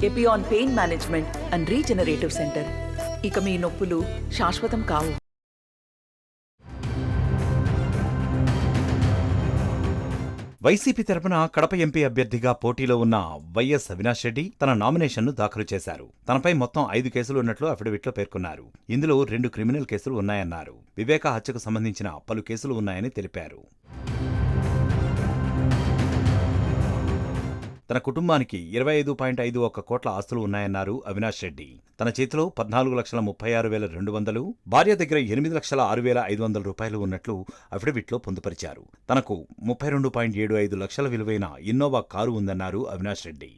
Epione pain management and regenerative centre. ఇక మీ నొప్పులు శాశ్వతం కావు. వైసీపీ తరపున కడప ఎంపీ అభ్యర్థిగా పోటీలో ఉన్న వైఎస్ అవినాష్ రెడ్డి తన నామినేషన్ను దాఖలు చేశారు. తనపై మొత్తం 5 కేసులు ఉన్నట్లు అఫిడవిట్లో పేర్కొన్నారు. ఇందులో 2 క్రిమినల్ కేసులు ఉన్నాయన్నారు. వివేక హత్యకు సంబంధించిన పలు కేసులు ఉన్నాయని తెలిపారు. తన కుటుంబానికి 25.51 కోట్ల ఆస్తులు ఉన్నాయన్నారు అవినాష్ రెడ్డి. తన చేతిలో 14,36,200, భార్య దగ్గర 8,06,500 రూపాయలు ఉన్నట్లు అఫిడవిట్లో పొందుపరిచారు. తనకు 32.75 లక్షల విలువైన ఇన్నోవా కారు ఉందన్నారు అవినాష్ రెడ్డి.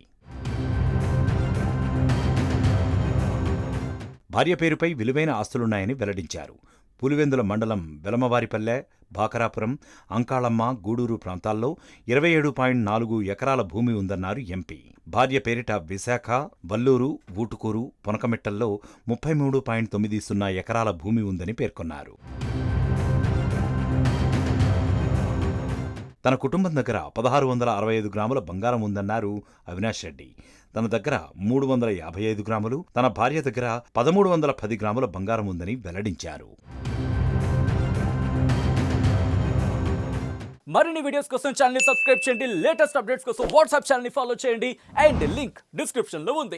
భార్య పేరుపై విలువైన ఆస్తులున్నాయని వెల్లడించారు. పులివెందుల మండలం వెలమవారిపల్లె, బాకరాపురం, అంకాళమ్మ, గూడూరు ప్రాంతాల్లో 27.4 ఎకరాల భూమి ఉందన్నారు ఎంపీ. భార్య పేరిట విశాఖ, వల్లూరు, ఊటుకూరు, పొనకమిట్టల్లో 33.90 ఎకరాల భూమి ఉందని పేర్కొన్నారు. తన కుటుంబం దగ్గర 1,665 గ్రాముల బంగారం ఉందన్నారు అవినాష్ రెడ్డి. తన దగ్గర 355 గ్రాములు, తన భార్య దగ్గర 1,310 గ్రాముల బంగారం ఉందని వెల్లడించారు. మరిన్ని వీడియోస్ కోసం ఛానల్ ని సబ్స్క్రైబ్ చేయండి. లేటెస్ట్ అప్డేట్స్ కోసం వాట్సాప్ ఛానల్ ని ఫాలో చేయండి. అండ్ లింక్ డిస్క్రిప్షన్ లో ఉంది.